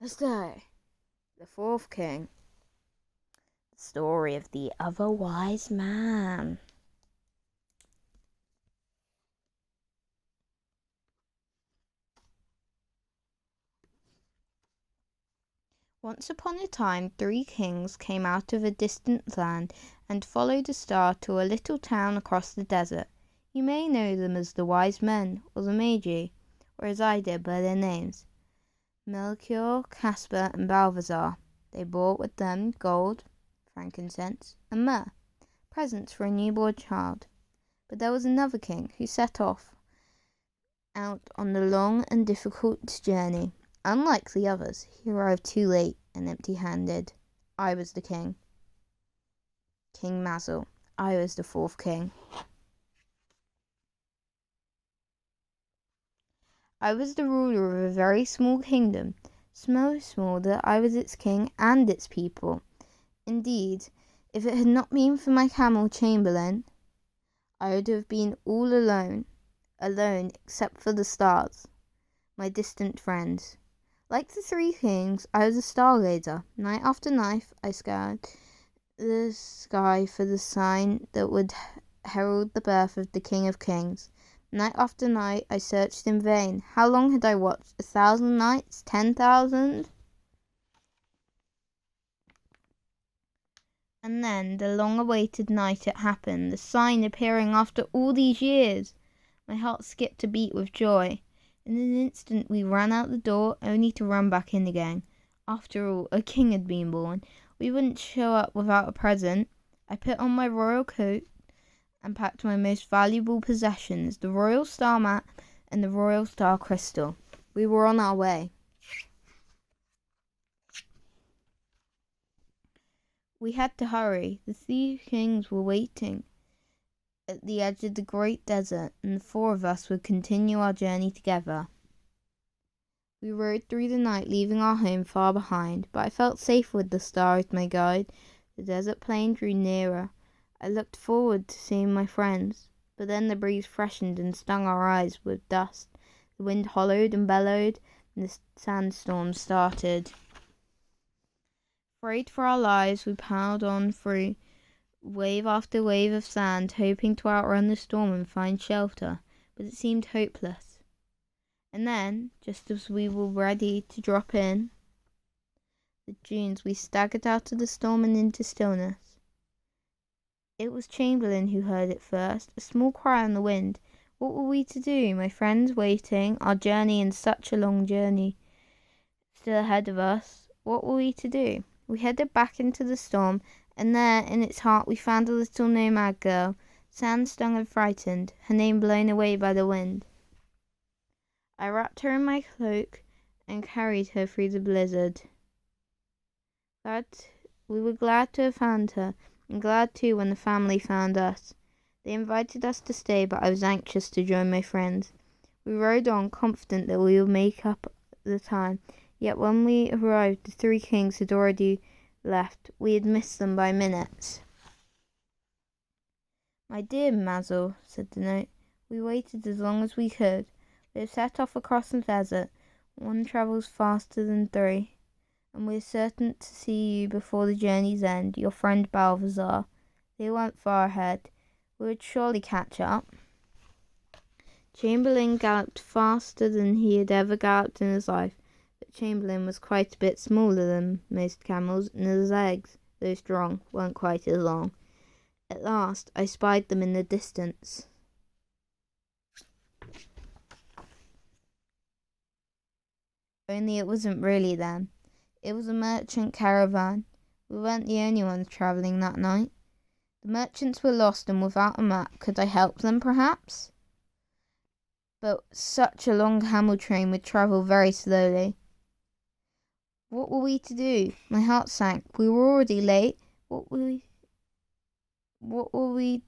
Let's go. The Fourth King. The story of the other wise man. Once upon a time, 3 kings came out of a distant land and followed a star to a little town across the desert. You may know them as the wise men, or the Magi, or as I did by their names, Melchior, Caspar, and Balthazar. They brought with them gold, frankincense, and myrrh, presents for a newborn child. But there was another king who set off out on the long and difficult journey. Unlike the others, he arrived too late and empty-handed. I was the king. King Mazel. I was the fourth king. I was the ruler of a very small kingdom, so small that I was its king and its people. Indeed, if it had not been for my camel Chamberlain, I would have been all alone except for the stars, my distant friends. Like the 3 kings, I was a stargazer. Night after night, I scoured the sky for the sign that would herald the birth of the King of Kings. Night after night, I searched in vain. How long had I watched? 1,000 nights? 10,000? And then, the long-awaited night it happened, the sign appearing after all these years. My heart skipped a beat with joy. In an instant we ran out the door, only to run back in again. After all, a king had been born. We wouldn't show up without a present. I put on my royal coat and packed my most valuable possessions, the royal star map and the royal star crystal. We were on our way. We had to hurry. The 3 kings were waiting at the edge of the great desert, and the 4 of us would continue our journey together. We rode through the night, leaving our home far behind, but I felt safe with the star as my guide. The desert plain drew nearer. I looked forward to seeing my friends, but then the breeze freshened and stung our eyes with dust. The wind hollowed and bellowed, and the sandstorm started. Afraid for our lives, we piled on through wave after wave of sand, hoping to outrun the storm and find shelter, but it seemed hopeless. And then, just as we were ready to drop in the dunes, we staggered out of the storm and into stillness. It was Chamberlain who heard it first, a small cry on the wind. What were we to do, my friends waiting, our journey in such a long journey still ahead of us? What were we to do? We headed back into the storm, and there, in its heart, we found a little nomad girl, sand-stung and frightened, her name blown away by the wind. I wrapped her in my cloak and carried her through the blizzard. We were glad to have found her, and glad too when the family found us. They invited us to stay, but I was anxious to join my friends. We rode on, confident that we would make up the time, yet when we arrived the 3 kings had already left. We had missed them by minutes. My dear Mazel, said the note, we waited as long as we could. We have set off across the desert. 1 travels faster than 3, and we are certain to see you before the journey's end. Your friend Balthazar. They weren't far ahead. We would surely catch up. Chamberlain galloped faster than he had ever galloped in his life. Chamberlain was quite a bit smaller than most camels, and his legs, though strong, weren't quite as long. At last I spied them in the distance. Only it wasn't really them. It was a merchant caravan. We weren't the only ones travelling that night. The merchants were lost and without a map. Could I help them, perhaps? But such a long camel train would travel very slowly. What were we to do? My heart sank. We were already late. What will we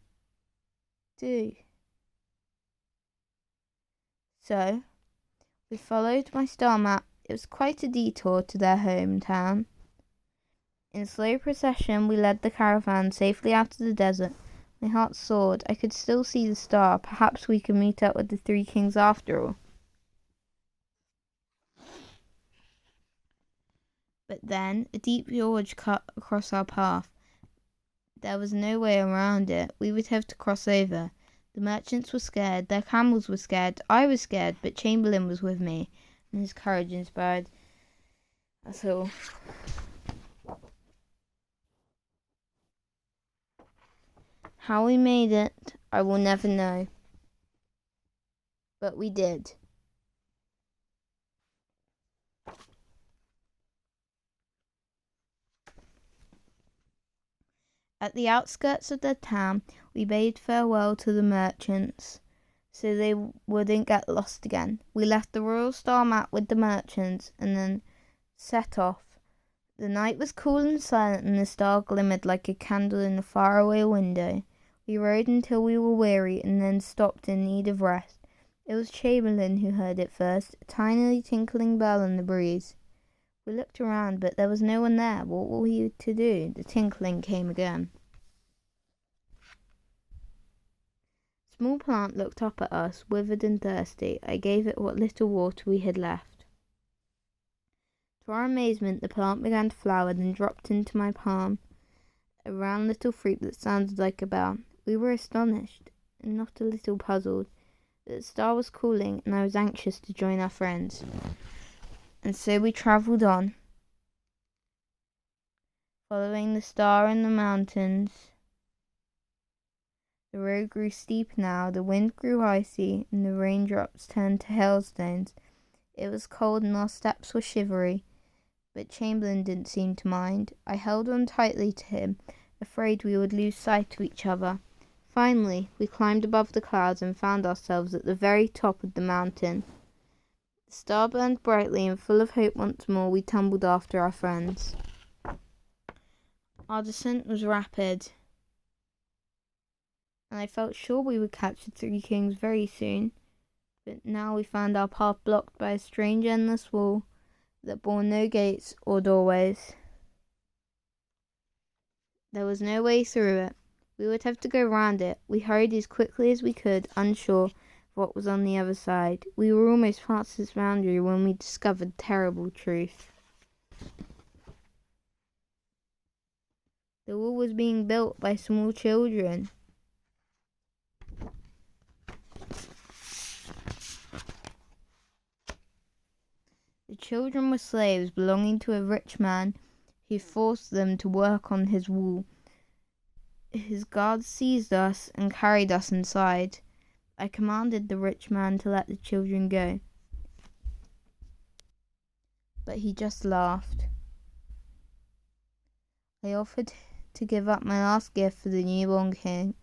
do? So, we followed my star map. It was quite a detour to their hometown. In slow procession, we led the caravan safely out of the desert. My heart soared. I could still see the star. Perhaps we could meet up with the 3 kings after all. But then a deep gorge cut across our path. There was no way around it. We would have to cross over. The merchants were scared, their camels were scared, I was scared, but Chamberlain was with me, and his courage inspired us all. How we made it, I will never know. But we did. At the outskirts of the town, we bade farewell to the merchants, so they wouldn't get lost again. We left the Royal Star Map with the merchants, and then set off. The night was cool and silent, and the star glimmered like a candle in a faraway window. We rode until we were weary, and then stopped in need of rest. It was Chamberlain who heard it first, a tiny tinkling bell in the breeze. We looked around, but there was no one there. What were we to do? The tinkling came again. Small Plant looked up at us, withered and thirsty. I gave it what little water we had left. To our amazement, the plant began to flower, then dropped into my palm, a round little fruit that sounded like a bell. We were astonished, and not a little puzzled. The star was cooling, and I was anxious to join our friends. And so we travelled on, following the star in the mountains. The road grew steep now, the wind grew icy, and the raindrops turned to hailstones. It was cold and our steps were shivery, but Chamberlain didn't seem to mind. I held on tightly to him, afraid we would lose sight of each other. Finally, we climbed above the clouds and found ourselves at the very top of the mountain. The star burned brightly, and full of hope once more, we tumbled after our friends. Our descent was rapid, and I felt sure we would catch the Three Kings very soon. But now we found our path blocked by a strange endless wall that bore no gates or doorways. There was no way through it. We would have to go round it. We hurried as quickly as we could, unsure what was on the other side. We were almost past its boundary when we discovered terrible truth. The wall was being built by small children. The children were slaves belonging to a rich man who forced them to work on his wall. His guards seized us and carried us inside. I commanded the rich man to let the children go, but he just laughed. I offered to give up my last gift for the newborn king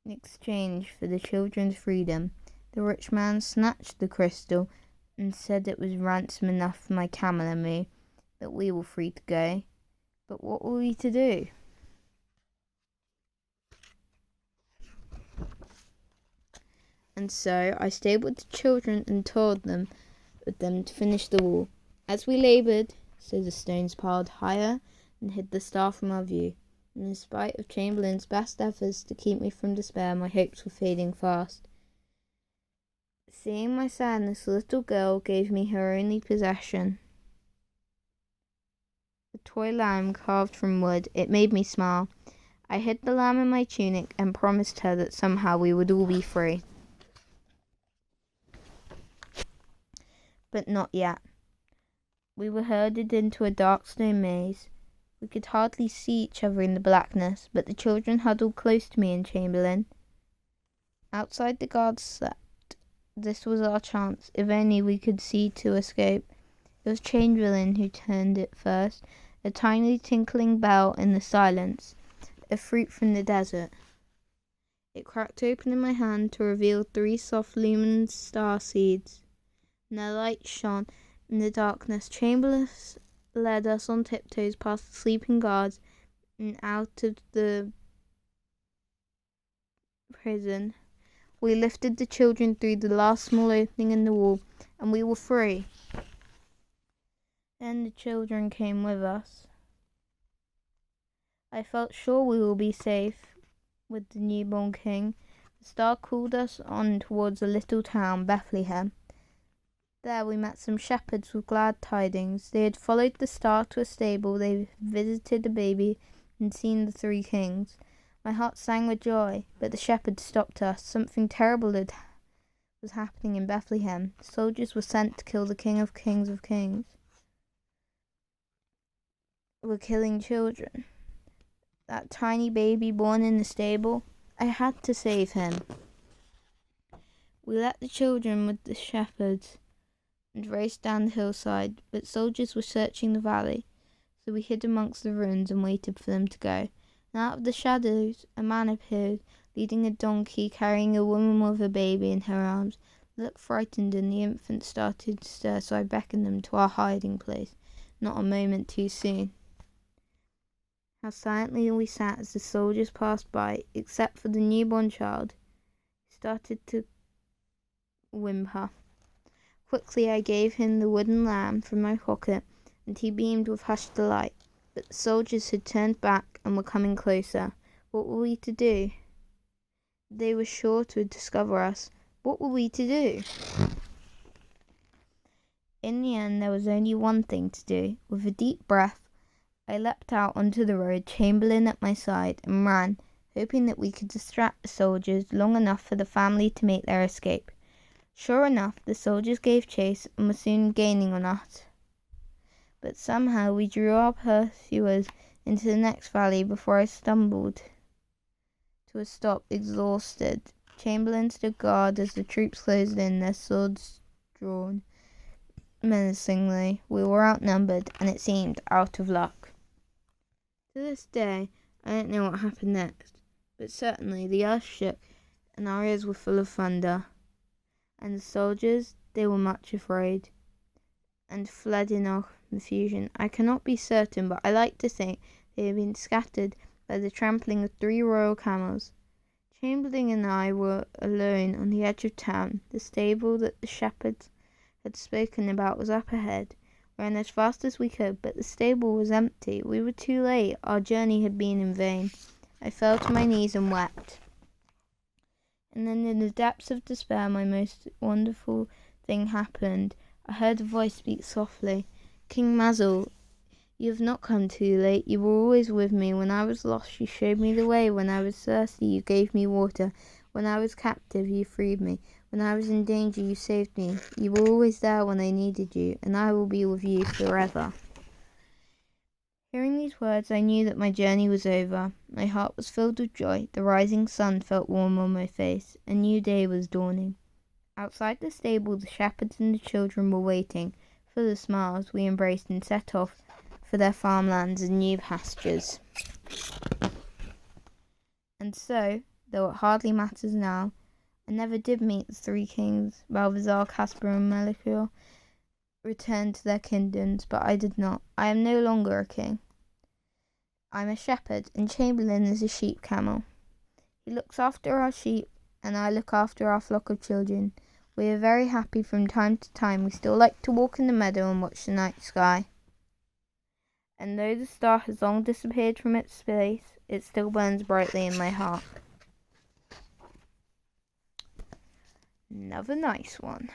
in exchange for the children's freedom. The rich man snatched the crystal and said it was ransom enough for my camel and me, that we were free to go. But what were we to do? And so I stayed with the children and toured them with them to finish the wall. As we laboured, so the stones piled higher and hid the star from our view. And in spite of Chamberlain's best efforts to keep me from despair, my hopes were fading fast. Seeing my sadness, the little girl gave me her only possession, a toy lamb carved from wood. It made me smile. I hid the lamb in my tunic and promised her that somehow we would all be free. But not yet. We were herded into a dark stone maze. We could hardly see each other in the blackness, but the children huddled close to me and Chamberlain. Outside, the guards slept. This was our chance, if only we could see to escape. It was Chamberlain who turned it first, a tiny tinkling bell in the silence, a fruit from the desert. It cracked open in my hand to reveal 3 soft luminous star seeds, and their light shone in the darkness. Chamberlain led us on tiptoes past the sleeping guards and out of the prison. We lifted the children through the last small opening in the wall, and we were free. Then the children came with us. I felt sure we would be safe with the newborn king. The star called us on towards a little town, Bethlehem. There we met some shepherds with glad tidings. They had followed the star to a stable, they had visited the baby, and seen the three kings. My heart sang with joy, but the shepherds stopped us. Something terrible was happening in Bethlehem. Soldiers were sent to kill the King of Kings of Kings. Were killing children. That tiny baby born in the stable, I had to save him. We left the children with the shepherds and raced down the hillside, but soldiers were searching the valley, so we hid amongst the ruins and waited for them to go. And out of the shadows a man appeared, leading a donkey, carrying a woman with a baby in her arms. They looked frightened, and the infant started to stir, so I beckoned them to our hiding place, not a moment too soon. How silently we sat as the soldiers passed by, except for the newborn child, who started to whimper. Quickly I gave him the wooden lamb from my pocket, and he beamed with hushed delight. But the soldiers had turned back and were coming closer. What were we to do? They were sure to discover us. What were we to do? In the end, there was only one thing to do. With a deep breath, I leapt out onto the road, Chamberlain at my side, and ran, hoping that we could distract the soldiers long enough for the family to make their escape. Sure enough, the soldiers gave chase and were soon gaining on us. But somehow we drew our pursuers into the next valley before I stumbled to a stop, exhausted. Chamberlain stood guard as the troops closed in, their swords drawn menacingly. We were outnumbered, and it seemed out of luck. To this day, I don't know what happened next, but certainly the earth shook, and our ears were full of thunder. And the soldiers, they were much afraid, and fled in our confusion. I cannot be certain, but I like to think they had been scattered by the trampling of 3 royal camels. Chamberlain and I were alone on the edge of town. The stable that the shepherds had spoken about was up ahead. We ran as fast as we could, but the stable was empty. We were too late. Our journey had been in vain. I fell to my knees and wept. And then in the depths of despair, my most wonderful thing happened. I heard a voice speak softly. King Mazel, you have not come too late. You were always with me. When I was lost, you showed me the way. When I was thirsty, you gave me water. When I was captive, you freed me. When I was in danger, you saved me. You were always there when I needed you, and I will be with you forever. Hearing these words, I knew that my journey was over. My heart was filled with joy. The rising sun felt warm on my face. A new day was dawning. Outside the stable, the shepherds and the children were waiting. Full of smiles, we embraced and set off for their farmlands and new pastures. And so, though it hardly matters now, I never did meet the 3 kings. Balthazar, Caspar, and Melchior returned to their kingdoms, but I did not. I am no longer a king. I'm a shepherd, and Chamberlain is a sheep camel. He looks after our sheep, and I look after our flock of children. We are very happy from time to time. We still like to walk in the meadow and watch the night sky. And though the star has long disappeared from its space, it still burns brightly in my heart. Another nice one.